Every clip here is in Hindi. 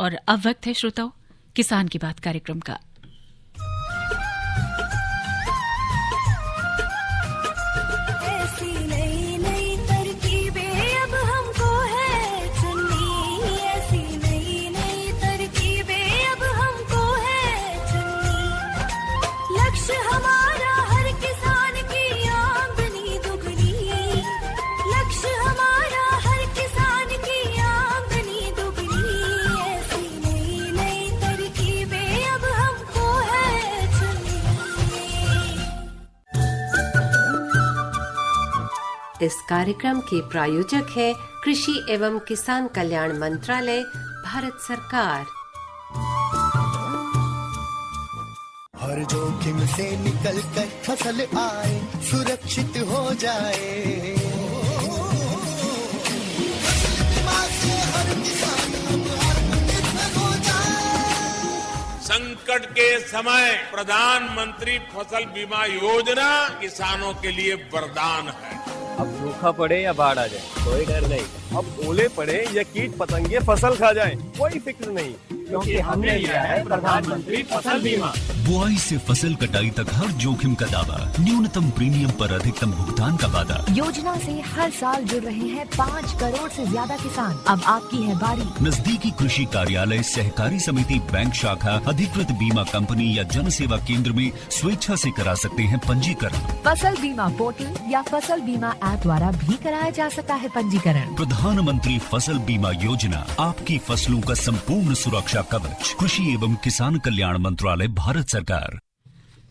और अब वक्त है श्रोताओं किसान की बात कार्यक्रम का। इस कार्यक्रम के प्रायोजक है कृषि एवं किसान कल्याण मंत्रालय, भारत सरकार। हर जोखिम से निकल कर फसल आए, सुरक्षित हो जाए। फसल बीमा से हर किसान अब आत्मनिर्भर हो जाए। संकट के समय प्रधानमंत्री फसल बीमा योजना किसानों के लिए वरदान है। अब सूखा पड़े या बाढ़ आ जाए कोई डर नहीं, अब ओले पड़े या कीट पतंगे फसल खा जाए कोई फिक्र नहीं, क्योंकि हमने लिया है प्रधानमंत्री फसल बीमा। बुआई से फसल कटाई तक हर जोखिम का दावा, न्यूनतम प्रीमियम पर अधिकतम भुगतान का वादा। योजना से हर साल जुड़ रहे हैं 5 करोड़ से ज्यादा किसान। अब आपकी है बारी। नजदीकी कृषि कार्यालय, सहकारी समिति, बैंक शाखा, अधिकृत बीमा कंपनी या जन सेवा केंद्र में स्वेच्छा से करा सकते हैं पंजीकरण। फसल बीमा पोर्टल या फसल बीमा ऐप द्वारा भी कराया जा सकता है पंजीकरण। प्रधानमंत्री फसल बीमा योजना, आपकी फसलों का संपूर्ण सुरक्षा कवच। कृषि एवं किसान कल्याण मंत्रालय, भारत सरकार।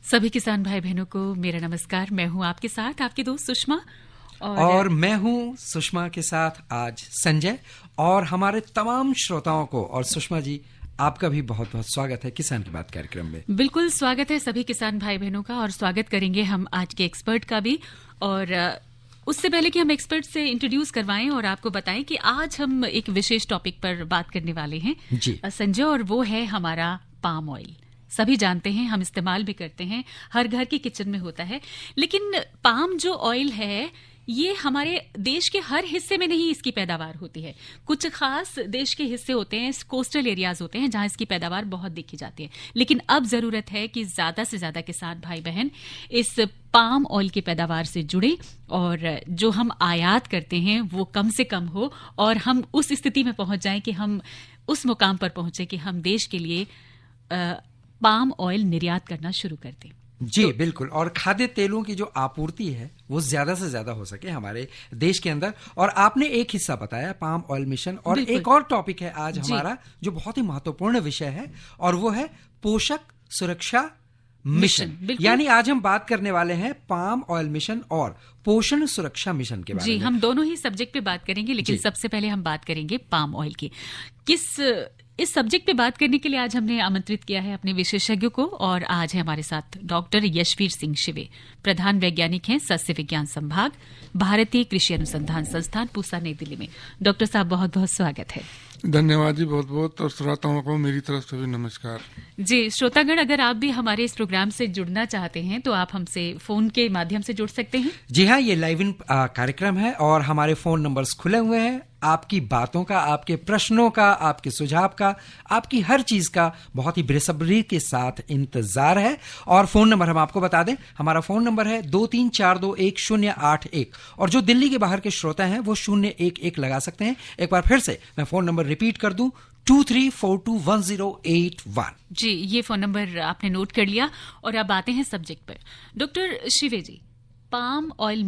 सभी किसान भाई बहनों को मेरा नमस्कार। मैं हूं आपके साथ आपकी दोस्त सुषमा और मैं हूं सुषमा के साथ आज संजय, और हमारे तमाम श्रोताओं को और सुषमा जी आपका भी बहुत बहुत स्वागत है किसान की बात कार्यक्रम में। बिल्कुल स्वागत है सभी किसान भाई बहनों का, और स्वागत करेंगे हम आज के एक्सपर्ट का भी। और उससे पहले कि हम एक्सपर्ट से इंट्रोड्यूस करवाएं और आपको बताएं कि आज हम एक विशेष टॉपिक पर बात करने वाले हैं जी संजय, और वो है हमारा पाम ऑयल। सभी जानते हैं, हम इस्तेमाल भी करते हैं, हर घर के किचन में होता है। लेकिन पाम जो ऑयल है ये हमारे देश के हर हिस्से में नहीं इसकी पैदावार होती है। कुछ खास देश के हिस्से होते हैं, कोस्टल एरियाज होते हैं जहां इसकी पैदावार बहुत देखी जाती है। लेकिन अब जरूरत है कि ज्यादा से ज्यादा किसान भाई बहन इस पाम ऑयल की पैदावार से जुड़े, और जो हम आयात करते हैं वो कम से कम हो, और हम उस स्थिति में पहुंच जाएं कि हम उस मुकाम पर पहुंचे कि हम देश के लिए पाम ऑयल निर्यात करना शुरू कर दें। जी बिल्कुल, और खाद्य तेलों की जो आपूर्ति है वो ज्यादा से ज्यादा हो सके हमारे देश के अंदर। और आपने एक हिस्सा बताया पाम ऑयल मिशन, और एक और टॉपिक है आज हमारा जो बहुत ही महत्वपूर्ण विषय है, और वो है पोषक सुरक्षा मिशन। यानी आज हम बात करने वाले हैं पाम ऑयल मिशन और पोषण सुरक्षा मिशन के बारे में। हम दोनों ही सब्जेक्ट पे बात करेंगे, लेकिन सबसे पहले हम बात करेंगे पाम ऑयल की। इस सब्जेक्ट पे बात करने के लिए आज हमने आमंत्रित किया है अपने विशेषज्ञों को, और आज है हमारे साथ डॉक्टर यशवीर सिंह शिवे, प्रधान वैज्ञानिक हैं सस्य विज्ञान संभाग, भारतीय कृषि अनुसंधान संस्थान, पूसा, नई दिल्ली में। डॉक्टर साहब बहुत बहुत स्वागत है। धन्यवाद जी, बहुत बहुत, और श्रोताओं को मेरी तरफ से भी नमस्कार। जी श्रोतागण, अगर आप भी हमारे इस प्रोग्राम से जुड़ना चाहते हैं तो आप हमसे फोन के माध्यम से जुड़ सकते हैं। जी हाँ, ये लाइव इन कार्यक्रम है और हमारे फोन नंबर्स खुले हुए हैं। आपकी बातों का, आपके प्रश्नों का, आपके सुझाव का, आपकी हर चीज का बहुत ही बेसब्री के साथ इंतजार है। और फोन नंबर हम आपको बता दें, हमारा फोन नंबर है 23421081, और जो दिल्ली के बाहर के श्रोता हैं वो 011 लगा सकते हैं। एक बार फिर से मैं फोन नंबर रिपीट कर दूं, 23421081। जी, ये फोन नंबर आपने नोट कर लिया, और अब आते हैं सब्जेक्ट पर। डॉक्टर शिवे जी, पाम ऑयल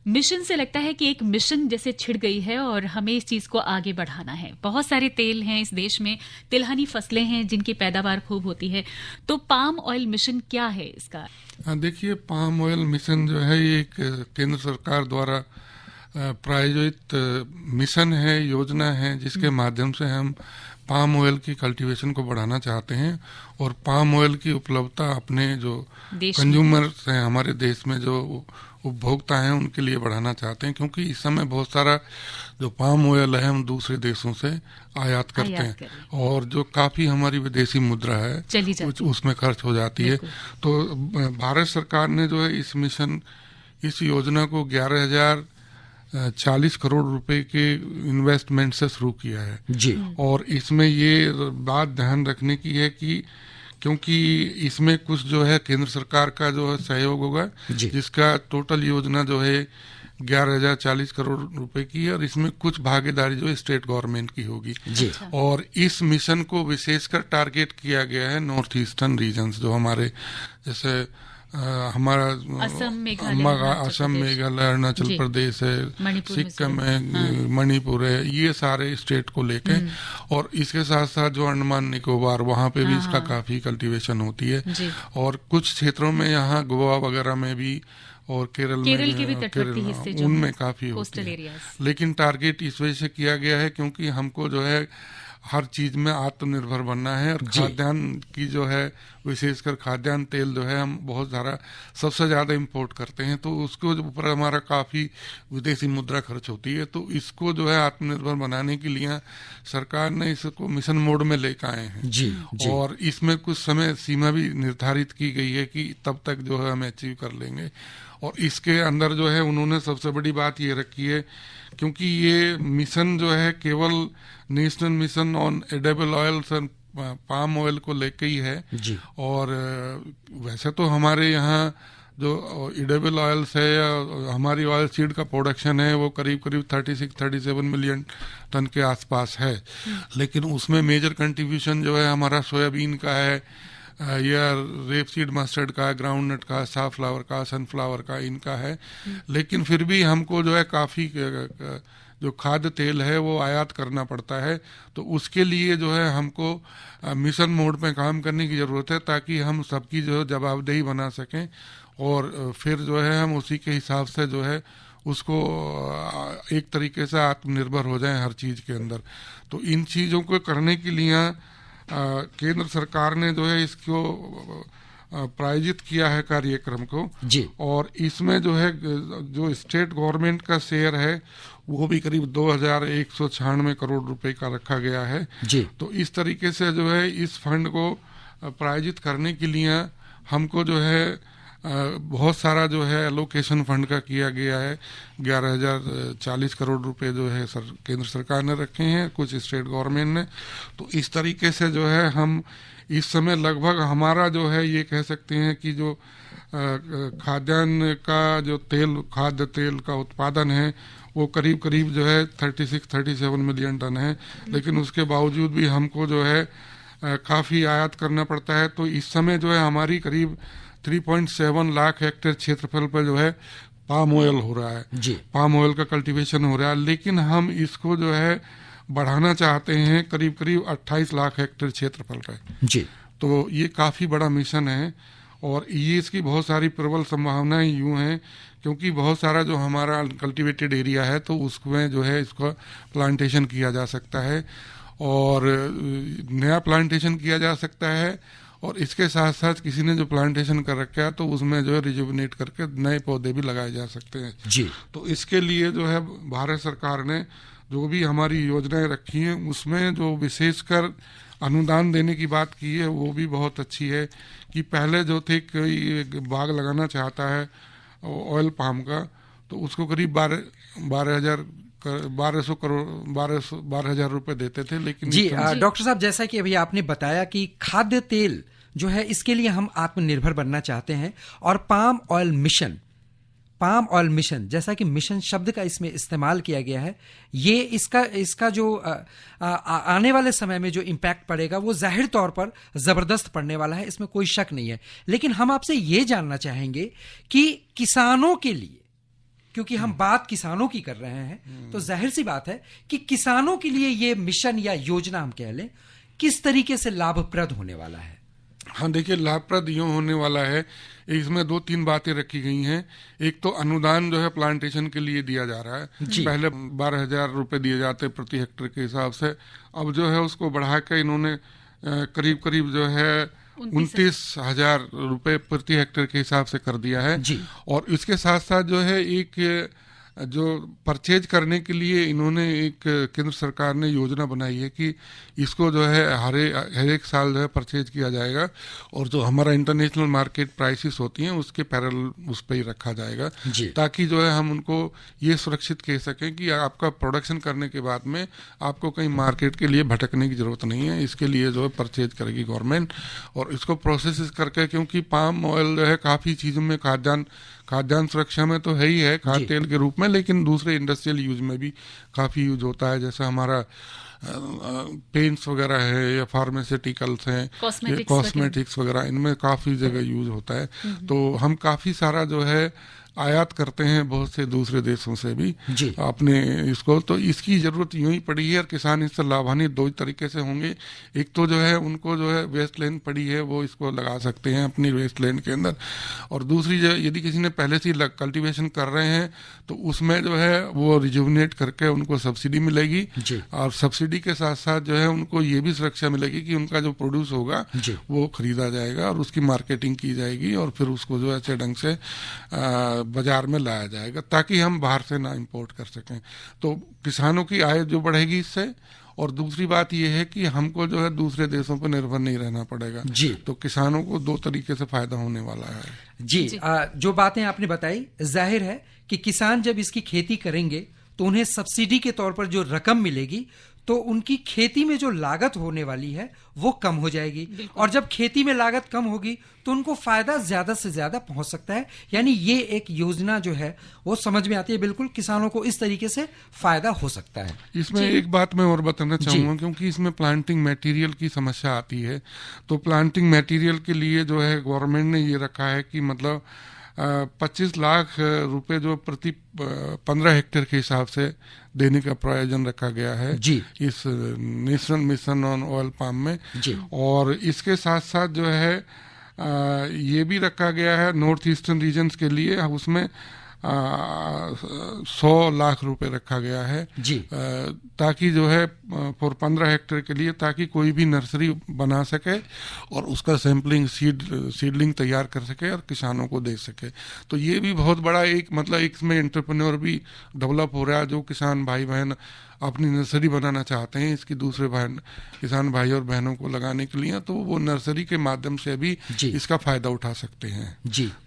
मिशन से लगता है कि एक मिशन जैसे छिड़ गई है और हमें इस चीज को आगे बढ़ाना है। बहुत सारे तेल हैं इस देश में, तिलहनी फसलें हैं जिनकी पैदावार खूब होती है, तो पाम ऑयल मिशन क्या है इसका? देखिए, पाम ऑयल मिशन जो है ये एक केंद्र सरकार द्वारा प्रायोजित मिशन है, योजना है, जिसके माध्यम से हम पाम ऑयल की कल्टीवेशन को बढ़ाना चाहते हैं और पाम ऑयल की उपलब्धता अपने जो कंज्यूमर्स हैं हमारे देश में, जो उपभोक्ता हैं, उनके लिए बढ़ाना चाहते हैं। क्योंकि इस समय बहुत सारा जो पाम ऑयल है हम दूसरे देशों से आयात करते हैं, और जो काफी हमारी विदेशी मुद्रा है उसमें खर्च हो जाती है। तो भारत सरकार ने जो है इस योजना को 11,000 40 करोड़ रुपए के इन्वेस्टमेंट से शुरू किया है जी। और इसमें ये बात ध्यान रखने की है कि क्योंकि इसमें कुछ जो है केंद्र सरकार का जो है सहयोग होगा, जिसका टोटल योजना जो है 11,040 करोड़ रुपए की है और इसमें कुछ भागीदारी जो है स्टेट गवर्नमेंट की होगी जी। और इस मिशन को विशेषकर टारगेट किया गया है नॉर्थ ईस्टर्न रीजन्स, जो हमारे जैसे हमारा असम, मेघालय, अरुणाचल प्रदेश है, सिक्किम है, मणिपुर है, ये सारे स्टेट को लेके, और इसके साथ साथ जो अंडमान निकोबार, वहाँ पे भी इसका काफी कल्टीवेशन होती है और कुछ क्षेत्रों में यहाँ गोवा वगैरह में भी और केरल के भी तटवर्ती हिस्से जो उनमें काफी होती है। लेकिन टारगेट इस वजह से किया गया है क्योंकि हमको जो है हर चीज में आत्मनिर्भर बनना है और खाद्यान्न की जो है विशेषकर खाद्यान्न तेल जो है हम बहुत सारा सबसे ज्यादा इंपोर्ट करते हैं, तो उसके ऊपर हमारा काफी विदेशी मुद्रा खर्च होती है। तो इसको जो है आत्मनिर्भर बनाने के लिए सरकार ने इसको मिशन मोड में लेकर आए हैं जी। और इसमें कुछ समय सीमा भी निर्धारित की गई है कि तब तक जो है हम अचीव कर लेंगे। और इसके अंदर जो है उन्होंने सबसे बड़ी बात ये रखी है क्योंकि ये मिशन जो है केवल national mission on edible oils and palm oil को लेके ही है जी। और वैसे तो हमारे यहाँ जो एडिबल ऑयल्स है या हमारी ऑयल सीड का प्रोडक्शन है वो करीब करीब 36-37 मिलियन टन के आसपास है, लेकिन उसमें मेजर कंट्रीब्यूशन जो है हमारा सोयाबीन का है या रेपसीड मस्टर्ड का, ग्राउंडनट का, साफ्लावर का, सनफ्लावर का, इनका है। लेकिन फिर भी हमको जो है काफ़ी जो खाद्य तेल है वो आयात करना पड़ता है, तो उसके लिए जो है हमको मिशन मोड पे काम करने की ज़रूरत है ताकि हम सबकी जो जवाबदेही बना सकें और फिर जो है हम उसी के हिसाब से जो है उसको एक तरीके से आत्मनिर्भर हो जाएं हर चीज़ के अंदर। तो इन चीज़ों को करने के लिए केंद्र सरकार ने जो है इसको प्रायोजित किया है कार्यक्रम को जी। और इसमें जो है जो स्टेट गवर्नमेंट का शेयर है वो भी करीब 2,196 करोड़ रुपए का रखा गया है जी। तो इस तरीके से जो है इस फंड को प्रायोजित करने के लिए हमको जो है बहुत सारा जो है एलोकेशन फंड का किया गया है। 11,040 करोड़ रुपए जो है केंद्र सरकार ने रखे हैं, कुछ स्टेट गवर्नमेंट ने। तो इस तरीके से जो है हम इस समय लगभग हमारा जो है ये कह सकते हैं कि जो खाद्यान्न का जो खाद्य तेल का उत्पादन है वो करीब करीब जो है 36-37 मिलियन टन है, लेकिन उसके बावजूद भी हमको जो है काफ़ी आयात करना पड़ता है। तो इस समय जो है हमारी करीब 3.7 लाख हेक्टेयर क्षेत्रफल पर जो है पाम ऑयल हो रहा है जी। पाम ऑयल का कल्टीवेशन हो रहा है, लेकिन हम इसको जो है बढ़ाना चाहते हैं करीब करीब 28 लाख हेक्टेयर क्षेत्रफल पर जी। तो ये काफ़ी बड़ा मिशन है और ये इसकी बहुत सारी प्रबल संभावनाएं यूँ हैं क्योंकि बहुत सारा जो हमारा कल्टीवेटेड एरिया है तो उसमें जो है इसका प्लांटेशन किया जा सकता है और नया प्लांटेशन किया जा सकता है और इसके साथ साथ किसी ने जो प्लांटेशन कर रखा है तो उसमें जो है रिजुविनेट करके नए पौधे भी लगाए जा सकते हैं जी। तो इसके लिए जो है भारत सरकार ने जो भी हमारी योजनाएं रखी हैं उसमें जो विशेषकर अनुदान देने की बात की है वो भी बहुत अच्छी है कि पहले जो थे कोई बाग लगाना चाहता है ऑयल पाम का तो उसको करीब 12,000 करोड़ 12,000 रुपए देते थे, लेकिन जी डॉक्टर साहब जैसा कि अभी आपने बताया कि खाद्य तेल जो है इसके लिए हम आत्मनिर्भर बनना चाहते हैं और पाम ऑयल मिशन जैसा कि मिशन शब्द का इसमें इस्तेमाल किया गया है, ये इसका जो आने वाले समय में जो इम्पैक्ट पड़ेगा वो जाहिर तौर पर जबरदस्त पड़ने वाला है, इसमें कोई शक नहीं है। लेकिन हम आपसे ये जानना चाहेंगे कि किसानों के लिए, क्योंकि हम बात किसानों की कर रहे हैं तो जाहिर सी बात है कि किसानों के लिए ये मिशन या योजना हम कह लें किस तरीके से लाभप्रद होने वाला है। हाँ देखिए, लाभप्रद यूँ होने वाला है, इसमें 2-3 बातें रखी गई हैं। एक तो अनुदान जो है प्लांटेशन के लिए दिया जा रहा है, पहले 12,000 रुपए दिए जाते प्रति हेक्टेयर के हिसाब से, अब जो है उसको बढ़ा के इन्होंने करीब करीब जो है 29,000 रुपए प्रति हेक्टेयर के हिसाब से कर दिया है। और इसके साथ साथ जो है एक जो परचेज करने के लिए इन्होंने एक केंद्र सरकार ने योजना बनाई है कि इसको जो है हर एक साल जो है परचेज किया जाएगा और जो हमारा इंटरनेशनल मार्केट प्राइसेस होती हैं उसके पैरेलल उस पर ही रखा जाएगा, ताकि जो है हम उनको ये सुरक्षित कह सकें कि आपका प्रोडक्शन करने के बाद में आपको कहीं मार्केट के लिए भटकने की जरूरत नहीं है। इसके लिए जो है परचेज करेगी गवर्नमेंट और इसको प्रोसेस करके, क्योंकि पाम ऑयल जो है काफ़ी चीज़ों में खाद्यान्न सुरक्षा में तो है ही है, खाद्य तेल के रूप में, लेकिन दूसरे इंडस्ट्रियल यूज में भी काफ़ी यूज होता है। जैसा हमारा पेंट्स वगैरह है या फार्मास्यूटिकल्स हैं, कॉस्मेटिक्स वगैरह, इनमें काफ़ी जगह यूज होता है। तो हम काफ़ी सारा जो है आयात करते हैं बहुत से दूसरे देशों से भी अपने इसको, तो इसकी ज़रूरत यूं ही पड़ी है और किसान इससे लाभान्वित दो तरीके से होंगे। एक तो जो है उनको जो है वेस्ट लैंड पड़ी है वो इसको लगा सकते हैं अपनी वेस्ट लैंड के अंदर, और दूसरी जो यदि किसी ने पहले से कल्टीवेशन कर रहे हैं तो उसमें जो है वो रिजुवनेट करके उनको सब्सिडी मिलेगी, और सब्सिडी के साथ साथ जो है उनको ये भी सुरक्षा मिलेगी कि उनका जो प्रोड्यूस होगा वो खरीदा जाएगा और उसकी मार्केटिंग की जाएगी और फिर उसको जो है अच्छे ढंग से बाजार में लाया जाएगा, ताकि हम बाहर से ना इंपोर्ट कर सकें। तो किसानों की आय जो बढ़ेगी इससे, और दूसरी बात यह है कि हमको जो है दूसरे देशों पर निर्भर नहीं रहना पड़ेगा। तो किसानों को दो तरीके से फायदा होने वाला है। जो बातें आपने बताई, जाहिर है कि किसान जब इसकी खेती करेंगे तो उन्हें सब्सिडी के तौर पर जो रकम मिलेगी तो उनकी खेती में जो लागत होने वाली है वो कम हो जाएगी, और जब खेती में लागत कम होगी तो उनको फायदा ज्यादा से ज्यादा पहुंच सकता है। यानी ये एक योजना जो है वो समझ में आती है, बिल्कुल किसानों को इस तरीके से फायदा हो सकता है। इसमें एक बात मैं और बताना चाहूंगा, क्योंकि इसमें प्लांटिंग मटेरियल की समस्या आती है। तो प्लांटिंग मटेरियल के लिए जो है गवर्नमेंट ने ये रखा है कि मतलब 25 लाख रुपए जो प्रति 15 हेक्टेयर के हिसाब से देने का प्रायोजन रखा गया है इस national mission on oil palm में। और इसके साथ साथ जो है ये भी रखा गया है नॉर्थ ईस्टर्न रीजन्स के लिए, उसमें 100 लाख रुपए रखा गया है ताकि जो है फॉर 15 हेक्टेयर के लिए, ताकि कोई भी नर्सरी बना सके और उसका सैम्पलिंग सीडलिंग तैयार कर सके और किसानों को दे सके। तो ये भी बहुत बड़ा एक मतलब इसमें एंटरप्रेन्योर भी डेवलप हो रहा है। जो किसान भाई बहन अपनी नर्सरी बनाना चाहते हैं इसकी दूसरे किसान भाई और बहनों को लगाने के लिए, तो वो नर्सरी के माध्यम से भी इसका फायदा उठा सकते हैं।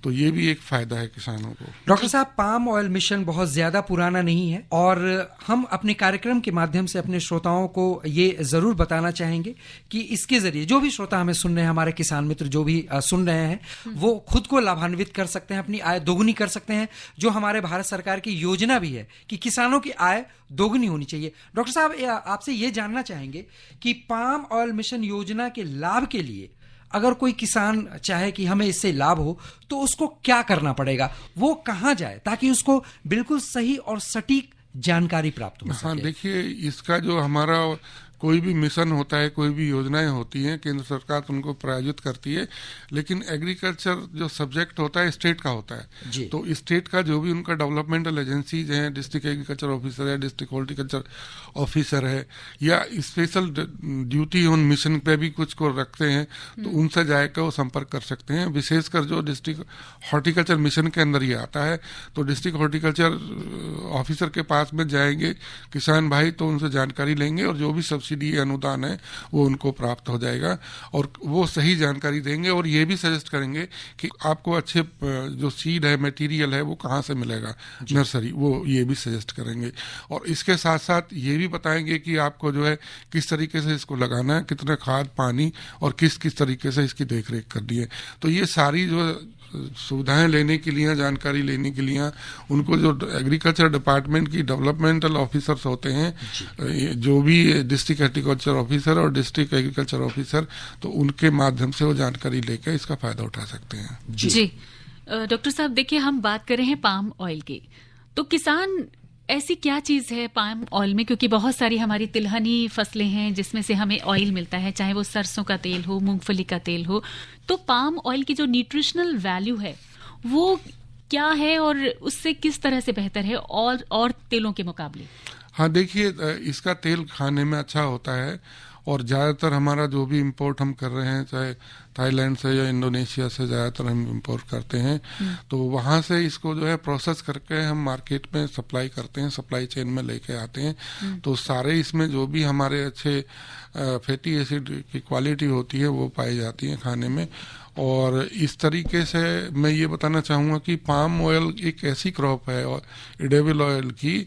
तो ये भी एक फायदा है किसानों को। डॉक्टर साहब, पाम ऑयल मिशन बहुत ज्यादा पुराना नहीं है और हम अपने कार्यक्रम के माध्यम से अपने श्रोताओं को ये जरूर बताना चाहेंगे कि इसके जरिए जो भी श्रोता हमें सुन रहे हैं, हमारे किसान मित्र जो भी सुन रहे हैं, वो खुद को लाभान्वित कर सकते हैं, अपनी आय दोगुनी कर सकते हैं। जो हमारे भारत सरकार की योजना भी है कि किसानों की आय दोगुनी होनी चाहिए। डॉक्टर साहब, आपसे ये जानना चाहेंगे कि पाम ऑयल मिशन योजना के लाभ के लिए अगर कोई किसान चाहे कि हमें इससे लाभ हो तो उसको क्या करना पड़ेगा, वो कहाँ जाए ताकि उसको बिल्कुल सही और सटीक जानकारी प्राप्त हो सके? हाँ, देखिए, इसका जो हमारा कोई भी मिशन होता है, कोई भी योजनाएं होती हैं, केंद्र सरकार तो उनको प्रायोजित करती है, लेकिन एग्रीकल्चर जो सब्जेक्ट होता है स्टेट का होता है। तो स्टेट का जो भी उनका डेवलपमेंटल एजेंसीज हैं, डिस्ट्रिक्ट एग्रीकल्चर ऑफिसर है, डिस्ट्रिक्ट हॉर्टिकल्चर ऑफिसर है, या स्पेशल ड्यूटी ऑन मिशन पे भी कुछ को रखते हैं, तो उनसे जाकर वो संपर्क कर सकते हैं। विशेषकर जो डिस्ट्रिक्ट हॉर्टिकल्चर मिशन के अंदर ये आता है, तो डिस्ट्रिक्ट हॉर्टिकल्चर ऑफिसर के पास में जाएंगे किसान भाई, तो उनसे जानकारी लेंगे और जो भी सब्सिडी अनुदान है वो उनको प्राप्त हो जाएगा और वो सही जानकारी देंगे और ये भी सजेस्ट करेंगे कि आपको अच्छे जो सीड है, मटेरियल है, वो कहाँ से मिलेगा, नर्सरी, वो ये भी सजेस्ट करेंगे। और इसके साथ साथ ये भी बताएंगे कि आपको जो है किस तरीके से इसको लगाना है, कितना खाद पानी और किस किस तरीके से इसकी देखरेख करनी है। तो ये सारी जो सुविधाएं लेने के लिए, जानकारी लेने के लिए, उनको जो एग्रीकल्चर डिपार्टमेंट की डेवलपमेंटल ऑफिसर्स होते हैं, जो भी डिस्ट्रिक्ट एग्रीकल्चर ऑफिसर और डिस्ट्रिक्ट एग्रीकल्चर ऑफिसर, तो उनके माध्यम से वो जानकारी लेकर इसका फायदा उठा सकते हैं। जी डॉक्टर साहब, देखिए, हम बात कर रहे हैं पाम ऑयल की, तो किसान ऐसी क्या चीज है पाम ऑयल में, क्योंकि बहुत सारी हमारी तिलहनी फसलें हैं जिसमें से हमें ऑयल मिलता है, चाहे वो सरसों का तेल हो, मूंगफली का तेल हो, तो पाम ऑयल की जो न्यूट्रिशनल वैल्यू है वो क्या है और उससे किस तरह से बेहतर है और तेलों के मुकाबले? हाँ, देखिए, इसका तेल खाने में अच्छा होता है और ज़्यादातर हमारा जो भी इंपोर्ट हम कर रहे हैं, चाहे थाईलैंड से या इंडोनेशिया से ज़्यादातर हम इंपोर्ट करते हैं, तो वहाँ से इसको जो है प्रोसेस करके हम मार्केट में सप्लाई करते हैं, सप्लाई चेन में लेके आते हैं। तो सारे इसमें जो भी हमारे अच्छे फैटी एसिड की क्वालिटी होती है वो पाई जाती है खाने में। और इस तरीके से मैं ये बताना चाहूँगा कि पाम ऑयल एक ऐसी क्रॉप है और एडिबल ऑयल की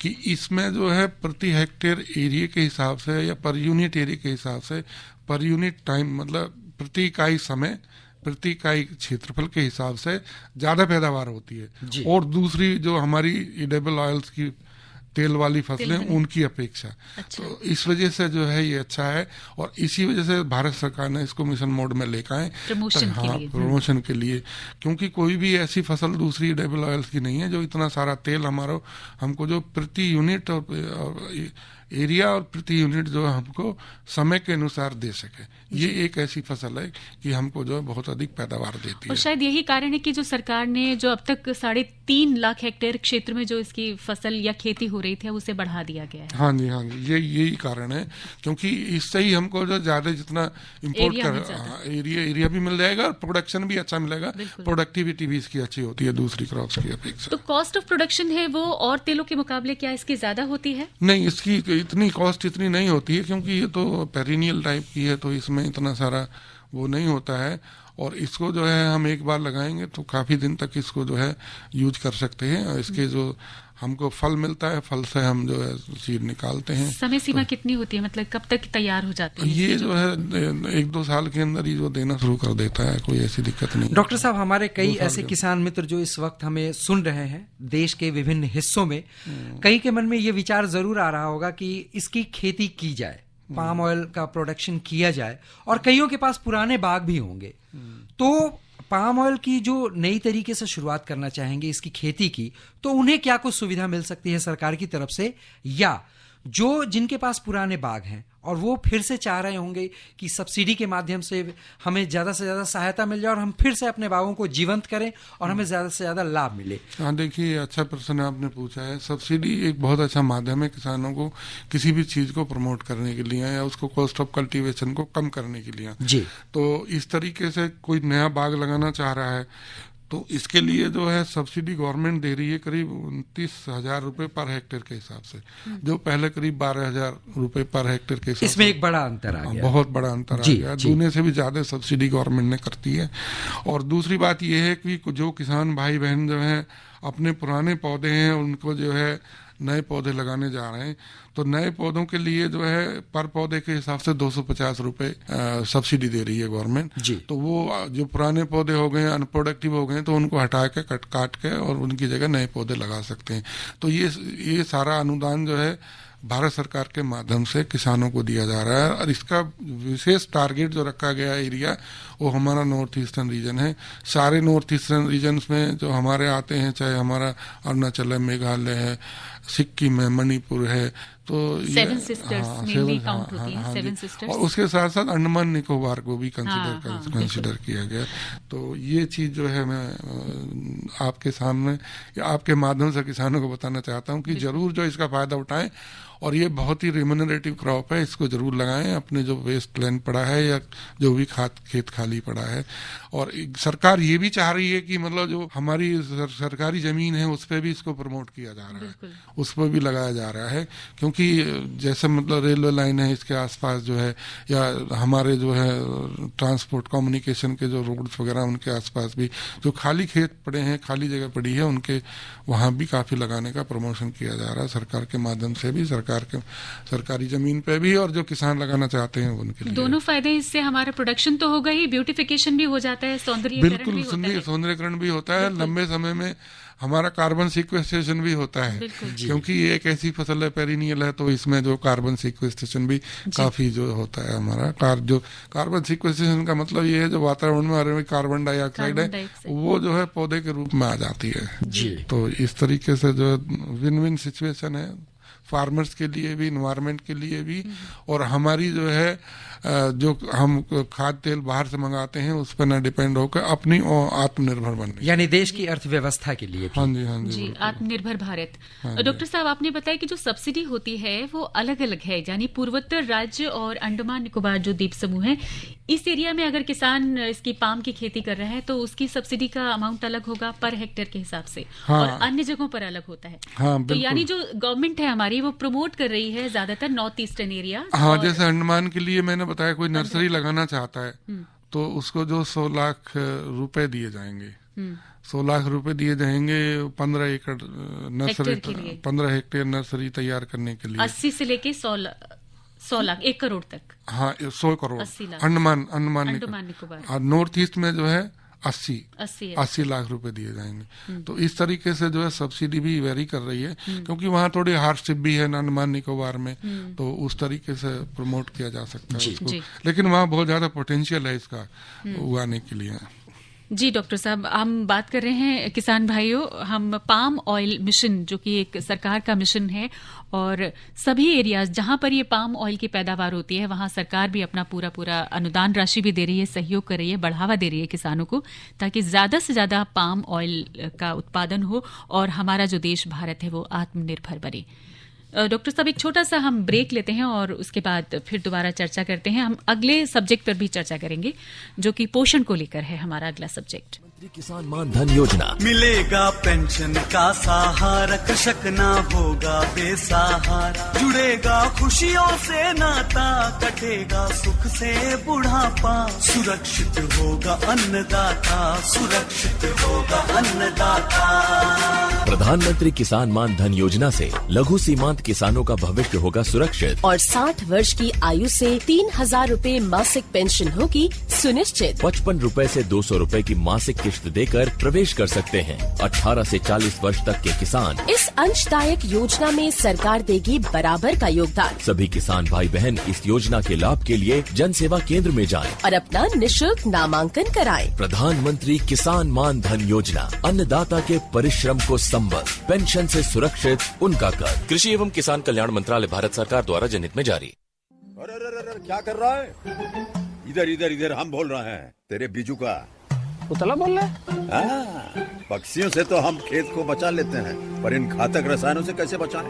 कि इसमें जो है प्रति हेक्टेयर एरिया के हिसाब से या पर यूनिट एरिया के हिसाब से, पर यूनिट टाइम मतलब प्रति इकाई समय, प्रति इकाई क्षेत्रफल के हिसाब से ज़्यादा पैदावार होती है। और दूसरी जो हमारी एडिबल ऑयल्स की तेल वाली फसलें उनकी अपेक्षा। अच्छा। तो इस वजह से जो है ये अच्छा है और इसी वजह से भारत सरकार ने इसको मिशन मोड में लेकर आए प्रमोशन के लिए, क्योंकि कोई भी ऐसी फसल दूसरी एडिबल ऑयल्स की नहीं है जो इतना सारा तेल हमको जो प्रति यूनिट और एरिया और प्रति यूनिट जो हमको समय के अनुसार दे सके। ये एक ऐसी फसल है कि हमको जो है बहुत अधिक पैदावार देती है। और शायद यही कारण है कि जो सरकार ने जो अब तक 3.5 लाख हेक्टेयर क्षेत्र में जो इसकी फसल या खेती हो रही थी उसे बढ़ा दिया गया है। हाँ जी, यही कारण है, क्योंकि इससे ही हमको जो ज्यादा जितना इम्पोर्ट कर एरिया भी मिल जाएगा और प्रोडक्शन भी अच्छा मिलेगा, प्रोडक्टिविटी भी इसकी अच्छी होती है दूसरी क्रॉप्स की अपेक्षा। तो कॉस्ट ऑफ प्रोडक्शन है वो और तेलों के मुकाबले क्या इसकी ज्यादा होती है? नहीं, इसकी इतनी कॉस्ट इतनी नहीं होती है, क्योंकि ये तो पेरिनियल टाइप की है, तो इसमें इतना सारा वो नहीं होता है। और इसको जो है हम एक बार लगाएंगे तो काफ़ी दिन तक इसको जो है यूज कर सकते हैं। और इसके जो हमको फल मिलता है, फल से हम जो है सीड निकालते हैं। समय सीमा कितनी होती है, मतलब कब तक तैयार हो जाती है? ये जो है 1-2 साल के अंदर ही जो देना शुरू कर देता है, कोई ऐसी दिक्कत नहीं। डॉक्टर साहब, हमारे कई ऐसे किसान मित्र जो इस वक्त हमें सुन रहे हैं देश के विभिन्न हिस्सों में, कई के मन में ये विचार जरूर आ रहा होगा कि इसकी खेती की जाए, पाम ऑयल का प्रोडक्शन किया जाए, और कईयों के पास पुराने बाग भी होंगे। तो पाम ऑयल की जो नई तरीके से शुरुआत करना चाहेंगे इसकी खेती की, तो उन्हें क्या कुछ सुविधा मिल सकती है सरकार की तरफ से, या जो जिनके पास पुराने बाग हैं और वो फिर से चाह रहे होंगे कि सब्सिडी के माध्यम से हमें ज़्यादा से ज़्यादा सहायता मिल जाए और हम फिर से अपने बागों को जीवंत करें और हमें ज़्यादा से ज़्यादा लाभ मिले? हाँ, देखिए, अच्छा प्रश्न आपने पूछा है। सब्सिडी एक बहुत अच्छा माध्यम है किसानों को किसी भी चीज़ को प्रमोट करने के लिए या उसको कॉस्ट ऑफ कल्टीवेशन को कम करने के लिए जी। तो इस तरीके से कोई नया बाग लगाना चाह रहा है तो इसके लिए जो है सब्सिडी गवर्नमेंट दे रही है करीब 29,000 रुपये पर हेक्टेयर के हिसाब से, जो पहले करीब 12,000 रुपये पर हेक्टेयर के हिसाब से। इसमें एक बड़ा अंतर आ गया, बहुत बड़ा अंतर आ गया। दूने से भी ज्यादा सब्सिडी गवर्नमेंट ने करती है। और दूसरी बात यह है कि जो किसान भाई बहन जो है अपने पुराने पौधे हैं उनको जो है नए पौधे लगाने जा रहे हैं, तो नए पौधों के लिए जो है पर पौधे के हिसाब से 250 रुपये सब्सिडी दे रही है गवर्नमेंट। तो वो जो पुराने पौधे हो गए अनप्रोडक्टिव हो गए तो उनको हटा के काट के और उनकी जगह नए पौधे लगा सकते हैं। तो ये सारा अनुदान जो है भारत सरकार के माध्यम से किसानों को दिया जा रहा है। और इसका विशेष टारगेट जो रखा गया एरिया वो हमारा नॉर्थ ईस्टर्न रीजन है। सारे नॉर्थ ईस्टर्न रीजन में जो हमारे आते हैं, चाहे हमारा अरुणाचल है, मेघालय है, सिक्किम है, मणिपुर है, तो 7 सिस्टर्स मेनली काउंट होती हैं, 7 सिस्टर्स। और उसके साथ साथ अंडमान निकोबार को भी कंसिडर किया गया। तो ये चीज जो है मैं आपके सामने या आपके माध्यम से किसानों को बताना चाहता हूँ कि जरूर जो इसका फायदा उठाएं। और ये बहुत ही रिम्यूनरेटिव क्रॉप है, इसको जरूर लगाएं। अपने जो वेस्ट लैंड पड़ा है या जो भी खेत खाली पड़ा है, और सरकार ये भी चाह रही है कि मतलब जो हमारी सरकारी जमीन है उस पर भी इसको प्रमोट किया जा रहा है, उस पर भी लगाया जा रहा है। क्योंकि जैसे मतलब रेलवे लाइन है इसके आसपास जो है, या हमारे जो है ट्रांसपोर्ट कम्युनिकेशन के जो रोड्स वगैरह उनके आसपास भी जो खाली खेत पड़े हैं, खाली जगह पड़ी है, उनके वहाँ भी काफी लगाने का प्रमोशन किया जा रहा है सरकार के माध्यम से भी, सरकारी जमीन पे भी, और जो किसान लगाना चाहते हैं उनके लिए। दोनों फायदे इससे हमारा प्रोडक्शन तो होगा ही, ब्यूटिफिकेशन भी हो जाता है, सौंदर्यकरण भी होता है, लंबे समय में हमारा कार्बन सिक्वेस्ट्रेशन भी होता है। क्योंकि ये एक ऐसी फसल है पेरिनियल है, तो इसमें जो कार्बन सिक्वेस्ट्रेशन भी काफी जो होता है हमारा। जो कार्बन सिक्वेस्ट्रेशन का मतलब ये है जो वातावरण में आ रही कार्बन डाइऑक्साइड है वो जो है पौधे के रूप में आ जाती है। तो इस तरीके से जो विन विन सिचुएशन है फार्मर्स के लिए भी, इन्वायरमेंट के लिए भी, और हमारी जो है जो हम खाद्य तेल बाहर से मंगाते हैं उस पर ना डिपेंड होकर अपनी आत्मनिर्भर बनने, यानी देश की अर्थव्यवस्था के लिए भी। हाँ जी, हाँ जी, आत्मनिर्भर भारत। डॉक्टर साहब, आपने बताया कि जो सब्सिडी होती है वो अलग अलग है, यानी पूर्वोत्तर राज्य और अंडमान निकोबार जो द्वीप समूह है, इस एरिया में अगर किसान इसकी पाम की खेती कर रहे हैं तो उसकी सब्सिडी का अमाउंट अलग होगा पर हेक्टेयर के हिसाब से, और अन्य जगहों पर अलग होता है। तो यानी जो गवर्नमेंट है हमारी वो प्रमोट कर रही है ज्यादातर नॉर्थ ईस्टर्न एरिया। हाँ, जैसे अंडमान के लिए मैंने बताया, कोई नर्सरी लगाना चाहता है तो उसको जो 100 लाख रुपए दिए जाएंगे, 100 लाख रुपए दिए जाएंगे 15 एकड़ नर्सरी, 15 हेक्टेयर नर्सरी तैयार करने के लिए। 80 से लेके 100 लाख, 1 करोड़ तक। हाँ, 100 करोड़ अंडमान निकोबार। और नॉर्थ ईस्ट में जो है 80 लाख रुपए दिए जाएंगे। तो इस तरीके से जो है सब्सिडी भी वेरी कर रही है, क्योंकि वहाँ थोड़ी हार्डशिप भी है अंडमान निकोबार में, तो उस तरीके से प्रमोट किया जा सकता है उसको। लेकिन वहाँ बहुत ज्यादा पोटेंशियल है इसका उगाने के लिए। जी डॉक्टर साहब, हम बात कर रहे हैं किसान भाइयों, हम पाम ऑयल मिशन जो कि एक सरकार का मिशन है, और सभी एरियाज जहां पर ये पाम ऑयल की पैदावार होती है वहां सरकार भी अपना पूरा अनुदान राशि भी दे रही है, सहयोग कर रही है, बढ़ावा दे रही है किसानों को, ताकि ज्यादा से ज्यादा पाम ऑयल का उत्पादन हो और हमारा जो देश भारत है वो आत्मनिर्भर बने। डॉक्टर साहब, एक छोटा सा हम ब्रेक लेते हैं और उसके बाद फिर दोबारा चर्चा करते हैं। हम अगले सब्जेक्ट पर भी चर्चा करेंगे जो कि पोषण को लेकर है हमारा अगला सब्जेक्ट। किसान मान धन योजना, मिलेगा पेंशन का सहारा, कृषक ना होगा बेसहारा, जुड़ेगा खुशियों से नाता, कटेगा सुख से बुढ़ापा, सुरक्षित होगा अन्नदाता, सुरक्षित होगा अन्नदाता। प्रधानमंत्री किसान मान धन योजना से लघु सीमांत किसानों का भविष्य होगा सुरक्षित, और 60 वर्ष की आयु से 3000 रूपए मासिक पेंशन होगी सुनिश्चित। 55 रूपए से 200 रूपए की मासिक किश्त देकर प्रवेश कर सकते हैं। 18 से 40 वर्ष तक के किसान इस अंशदायक योजना में सरकार देगी बराबर का योगदान। सभी किसान भाई बहन इस योजना के लाभ के लिए जन सेवा केंद्र में जाएं और अपना निःशुल्क नामांकन कराएं। प्रधानमंत्री किसान मान धन योजना, अन्नदाता के परिश्रम को संबल, पेंशन से सुरक्षित उनका कर। कृषि एवं किसान कल्याण मंत्रालय, भारत सरकार द्वारा जनहित में जारी। अरे क्या कर रहा है? इधर इधर इधर, हम बोल रहे हैं तेरे बीजू का। उतला बोल रहा है? पक्षियों से तो हम खेत को बचा लेते हैं, पर इन घातक रसायनों से कैसे बचाएं?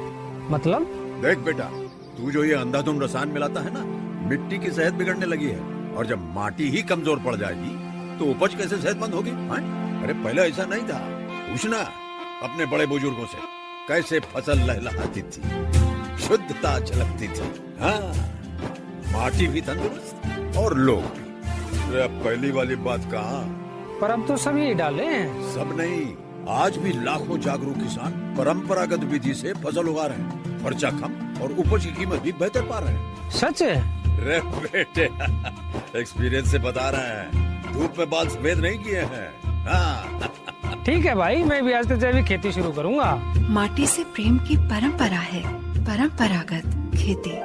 मतलब? देख बेटा, तू जो ये अंधाधुंध रसायन मिलाता है ना, मिट्टी की सेहत बिगड़ने लगी है, और जब माटी ही कमजोर पड़ जाएगी तो उपज कैसे सेहतमंद होगी? अरे पहले ऐसा नहीं था, पूछना अपने बड़े बुजुर्गों से, कैसे फसल लहलहाती थी, शुद्धता झलकती थी। हाँ, माटी भी तंदुरुस्त और लोग भी। अब पहली वाली बात कहाँ? पर अब तो सभी डाले हैं। सब नहीं, आज भी लाखों जागरूक किसान परंपरागत विधि से फसल उगा रहे हैं, खर्चा कम और उपज की कीमत भी बेहतर पा रहे हैं। सच है? रे बेटे, एक्सपीरियंस से बता रहे हैं, धूप में बाल सफेद नहीं किए हैं। हाँ। ठीक है भाई, मैं भी आज से जैविक खेती शुरू करूंगा। माटी से प्रेम की परंपरा है, परंपरागत खेती।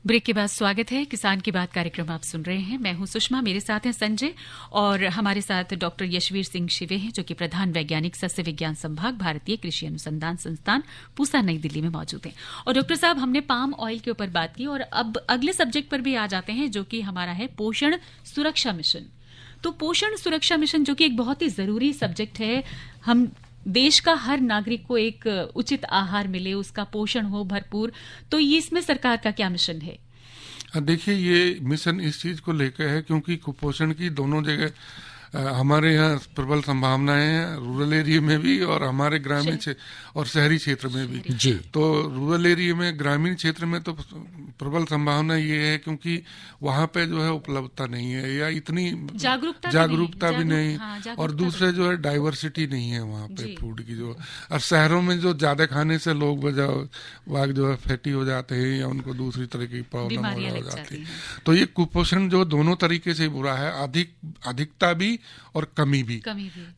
ब्रेक के बाद स्वागत है, किसान की बात कार्यक्रम आप सुन रहे हैं। मैं हूं सुषमा, मेरे साथ हैं संजय, और हमारे साथ डॉक्टर यशवीर सिंह शिवे हैं जो कि प्रधान वैज्ञानिक सस्य विज्ञान संभाग, भारतीय कृषि अनुसंधान संस्थान, पूसा, नई दिल्ली में मौजूद हैं। और डॉक्टर साहब, हमने पाम ऑयल के ऊपर बात की और अब अगले सब्जेक्ट पर भी आ जाते हैं जो कि हमारा है पोषण सुरक्षा मिशन। तो पोषण सुरक्षा मिशन जो कि एक बहुत ही जरूरी सब्जेक्ट है, हम देश का हर नागरिक को एक उचित आहार मिले, उसका पोषण हो भरपूर, तो ये इसमें सरकार का क्या मिशन है? देखिए, ये मिशन इस चीज को लेकर है क्योंकि कुपोषण की दोनों जगह हमारे यहाँ प्रबल संभावनाएं हैं, रूरल एरिया में भी और हमारे ग्रामीण और शहरी क्षेत्र में भी। जी। तो रूरल एरिया में, ग्रामीण क्षेत्र में तो प्रबल संभावना ये है क्योंकि वहाँ पे जो है उपलब्धता नहीं है या इतनी जागरूकता भी नहीं, और दूसरे जो है डाइवर्सिटी नहीं है वहाँ पे फूड की। जो और शहरों में जो ज्यादा खाने से लोग वाग जो है फैटी हो जाते हैं या उनको दूसरी तरह की प्रॉब्लम हो जाती है। तो ये कुपोषण जो दोनों तरीके से बुरा है, अधिकता भी और कमी भी।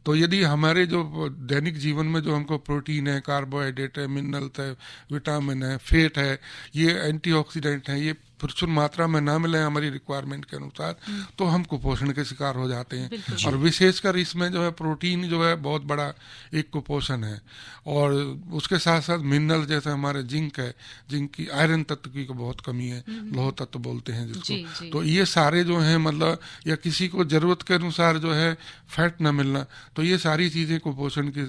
तो यदि हमारे जो दैनिक जीवन में जो हमको प्रोटीन है, कार्बोहाइड्रेट है, मिनरल्स है, विटामिन है, फैट है, ये एंटीऑक्सीडेंट है, ये प्रचुर मात्रा में ना मिले हमारी रिक्वायरमेंट के अनुसार तो हम कुपोषण के शिकार हो जाते हैं। और विशेषकर इसमें जो है प्रोटीन जो है बहुत बड़ा एक कुपोषण है, और उसके साथ साथ मिनरल जैसे हमारे जिंक है, जिंक की आयरन तत्व की बहुत कमी है, लौह तत्व बोलते हैं जिसको। तो ये सारे जो है मतलब, या किसी को जरूरत के अनुसार जो है फैट न मिलना, तो ये सारी चीजें कुपोषण की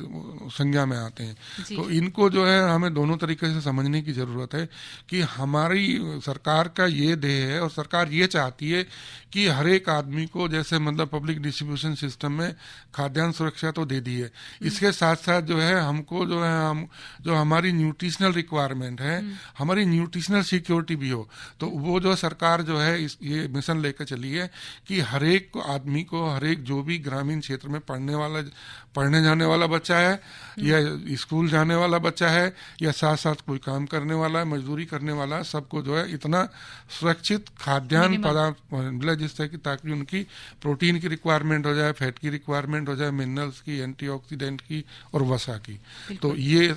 संज्ञा में आते हैं। तो इनको जो है हमें दोनों तरीके से समझने की जरूरत है कि हमारी सरकार का ये ध्येय है, और सरकार ये चाहती है कि हर एक आदमी को, जैसे मतलब पब्लिक डिस्ट्रीब्यूशन सिस्टम में खाद्यान्न सुरक्षा तो दे दी है, इसके साथ साथ जो है हमको जो है हम जो हमारी न्यूट्रिशनल रिक्वायरमेंट है, हमारी न्यूट्रिशनल सिक्योरिटी भी हो। तो वो जो सरकार जो है ये मिशन लेकर चली है कि हर एक आदमी को, हर एक जो भी ग्रामीण क्षेत्र में पढ़ने जाने वाला बच्चा है, या स्कूल जाने वाला बच्चा है, या साथ साथ कोई काम करने वाला है, मजदूरी करने वाला है, सबको जो है इतना सुरक्षित खाद्यान्न पदार्थ मिले जिससे कि ताकि उनकी प्रोटीन की रिक्वायरमेंट हो जाए, फैट की रिक्वायरमेंट हो जाए, मिनरल्स की, एंटीऑक्सीडेंट की और वसा की। तो ये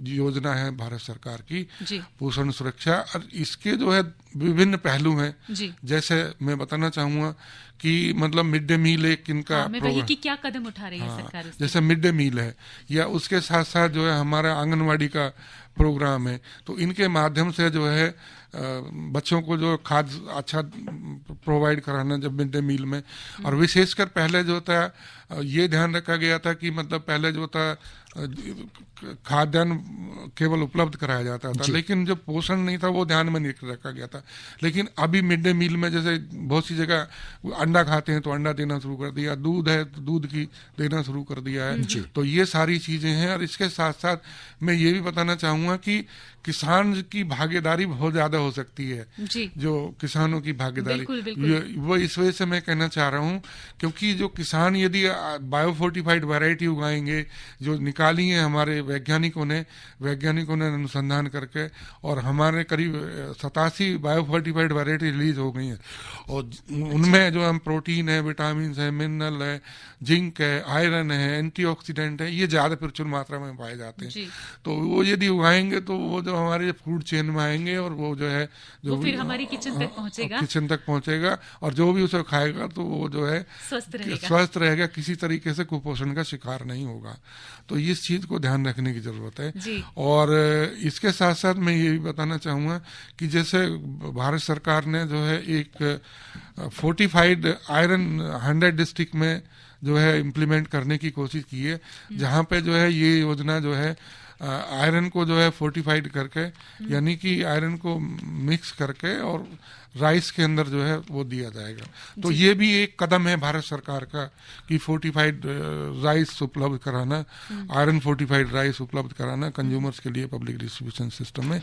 योजना है भारत सरकार की पोषण सुरक्षा। और इसके जो है विभिन्न पहलू हैं, जैसे मैं बताना चाहूंगा कि मतलब मिड डे मील एक इनका प्रोग्राम कि क्या कदम उठा रही है सरकार, जैसे मिड डे मील है, या उसके साथ साथ जो है हमारा आंगनवाड़ी का प्रोग्राम है। तो इनके माध्यम से जो है बच्चों को जो खाद्य अच्छा प्रोवाइड कराना जब मिड डे मील में, और विशेषकर पहले जो था ये ध्यान रखा गया था कि मतलब पहले जो था खाद्यान्न केवल उपलब्ध कराया जाता था, लेकिन जो पोषण नहीं था वो ध्यान में नहीं रखा गया था। लेकिन अभी मिड डे मील में जैसे बहुत सी जगह अंडा खाते हैं तो अंडा देना शुरू कर दिया, दूध है तो दूध की देना शुरू कर दिया है। तो ये सारी चीजें हैं। और इसके साथ साथ मैं ये भी बताना चाहूंगा कि किसान की भागीदारी बहुत ज्यादा हो सकती है, जो किसानों की भागीदारी, वो इस वजह से मैं कहना चाह रहा हूँ क्योंकि जो किसान यदि बायोफोर्टिफाइड वैरायटी उगाएंगे, जो निकाली है हमारे वैज्ञानिकों ने अनुसंधान करके, और हमारे करीब 87 बायोफोर्टिफाइड वैरायटी रिलीज हो गई हैं, और उनमें जो हम प्रोटीन है, विटामिन है, मिनरल है, जिंक है, आयरन है, एंटीऑक्सीडेंट है, ये ज्यादा प्रचुर मात्रा में पाए जाते हैं। तो वो यदि उगाएंगे तो वो जो हमारे फूड चेन में आएंगे, और वो जो है जो फिर हमारी किचन तक पहुंचेगा, और जो भी उसे खाएगा तो वो जो है स्वस्थ रहेगा, किसी तरीके से कुपोषण का शिकार नहीं होगा। तो इस चीज को ध्यान रखने की जरूरत है। और इसके साथ साथ मैं ये भी बताना चाहूंगा कि जैसे भारत सरकार ने जो है एक फोर्टिफाइड आयरन 100 डिस्ट्रिक्ट में जो है इम्प्लीमेंट करने की कोशिश की है, जहां पे जो है ये योजना जो है आयरन को जो है फोर्टिफाइड करके, यानी कि आयरन को मिक्स करके और राइस के अंदर जो है वो दिया जाएगा। तो ये भी एक कदम है भारत सरकार का कि फोर्टिफाइड राइस उपलब्ध कराना, आयरन फोर्टिफाइड राइस उपलब्ध कराना कंज्यूमर्स के लिए पब्लिक डिस्ट्रीब्यूशन सिस्टम में।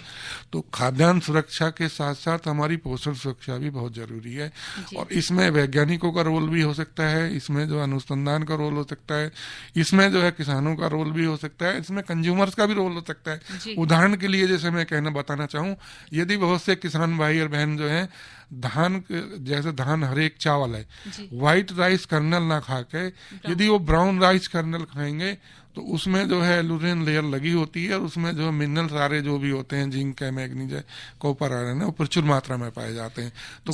तो खाद्यान्न सुरक्षा के साथ साथ हमारी पोषण सुरक्षा भी बहुत जरूरी है, और इसमें वैज्ञानिकों का रोल भी हो सकता है, इसमें जो अनुसंधान का रोल हो सकता है, इसमें जो है किसानों का रोल भी हो सकता है, इसमें कंज्यूमर्स का भी रोल हो सकता है। उदाहरण के लिए जैसे मैं बताना चाहूँ, यदि बहुत से किसान भाई और बहन जो है जैसे धान हर एक चावल है, व्हाइट राइस कर्नल ना खा के यदि वो ब्राउन राइस कर्नल खाएंगे तो उसमें जो है एलुमिनियम लेयर लगी होती है, और उसमें जो मिनरल सारे जो भी होते हैं, जिंक है, मैग्नीज है, कॉपर आयरन है, वो प्रचुर मात्रा में पाए जाते हैं। तो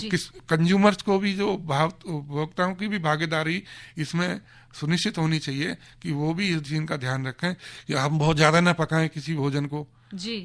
कंज्यूमर्स को भी, जो उपभोक्ताओं की भी भागीदारी इसमें सुनिश्चित होनी चाहिए कि वो भी इस चीज का ध्यान रखें कि हम बहुत ज्यादा ना पकाएं किसी भोजन को,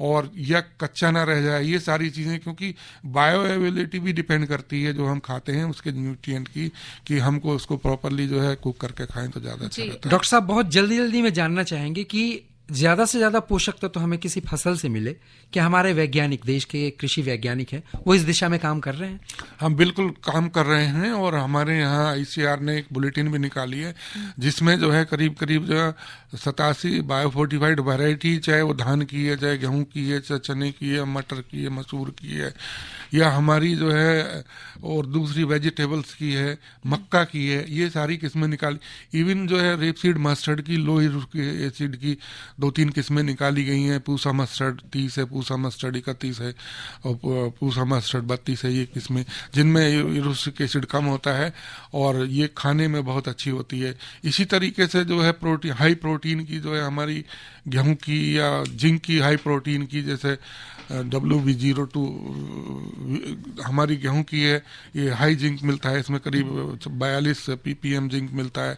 और या कच्चा ना रह जाए, ये सारी चीजें, क्योंकि बायो अवेलेबिलिटी भी डिपेंड करती है जो हम खाते हैं उसके न्यूट्रिएंट की, कि हमको उसको प्रॉपरली जो है कुक करके खाएं तो ज्यादा अच्छा रहता है। डॉक्टर साहब, बहुत जल्दी में जानना चाहेंगे कि ज्यादा से ज्यादा पोषक तत्व तो हमें किसी फसल से मिले, क्या हमारे वैज्ञानिक, देश के कृषि वैज्ञानिक हैं, वो इस दिशा में काम कर रहे हैं? हम बिल्कुल काम कर रहे हैं, और हमारे यहाँ ICAR ने एक बुलेटिन भी निकाली है जिसमें जो है करीब जो है 87 बायोफोर्टिफाइड वैरायटी, चाहे वो धान की है, चाहे गेहूं की है, चाहे चने की है, मटर की है, मसूर की है, या हमारी जो है और दूसरी वेजिटेबल्स की है, मक्का की है, ये सारी किस्में निकाली। इवन जो है रेपसीड मस्टर्ड की, लो एसिड की 2-3 किस्में निकाली गई हैं। पूसा मस्टर्ड 30 है, पूसा मस्टर्ड 31 है और पूसा मस्टर्ड 32 है, ये किस्में जिनमें यूरिक एसिड कम होता है और ये खाने में बहुत अच्छी होती है। इसी तरीके से जो है प्रोटीन, हाई प्रोटीन की जो है हमारी गेहूं की या जिंक की हाई प्रोटीन की, जैसे WB02 हमारी गेहूं की है, ये हाई जिंक मिलता है, इसमें करीब 42 ppm जिंक मिलता है।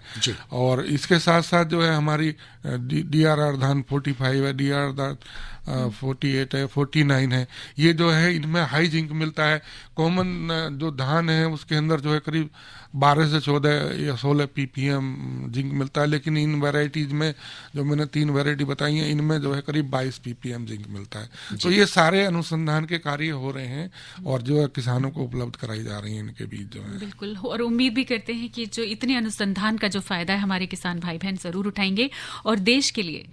और इसके साथ साथ जो है हमारी DRR धान 45 है, DRR धान 48 है, 49 है, ये जो है इनमें हाई जिंक मिलता है। कॉमन जो धान है उसके अंदर जो है करीब 12 से 14 या 16 ppm जिंक मिलता है, लेकिन इन वैरायटीज में जो मैंने 3 वैरायटी बताई हैं इनमें जो है करीब 22 ppm जिंक मिलता है। तो ये सारे अनुसंधान के कार्य हो रहे हैं और जो है किसानों को उपलब्ध कराई जा रही है इनके बीज जो है। बिल्कुल, और उम्मीद भी करते हैं कि जो इतने अनुसंधान का जो फायदा है हमारे किसान भाई बहन जरूर उठाएंगे और देश के लिए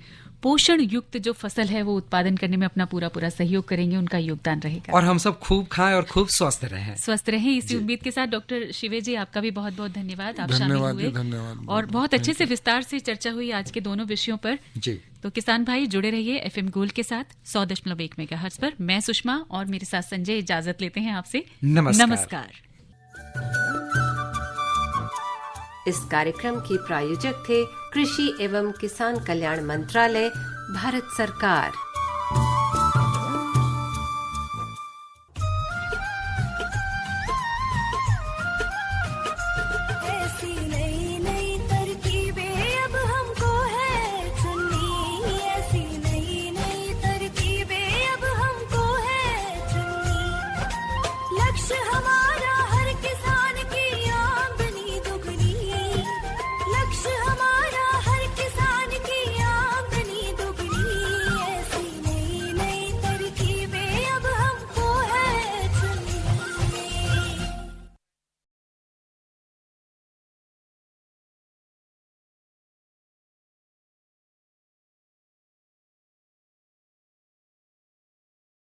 पोषण युक्त जो फसल है वो उत्पादन करने में अपना पूरा सहयोग करेंगे, उनका योगदान रहेगा। और हम सब खूब खाएं और खूब स्वस्थ रहें। इसी उम्मीद के साथ डॉक्टर शिवे जी आपका भी बहुत बहुत धन्यवाद, आप शामिल हुए। धन्यवाद। और बहुत अच्छे से विस्तार से चर्चा हुई आज के दोनों विषयों पर जी। तो किसान भाई जुड़े रहिए FM गोल्ड के साथ 100.1 मेगाहर्ट्ज पर। मैं सुषमा और मेरे साथ संजय इजाजत लेते हैं आपसे। नमस्कार। इस कार्यक्रम के प्रायोजक थे कृषि एवं किसान कल्याण मंत्रालय, भारत सरकार।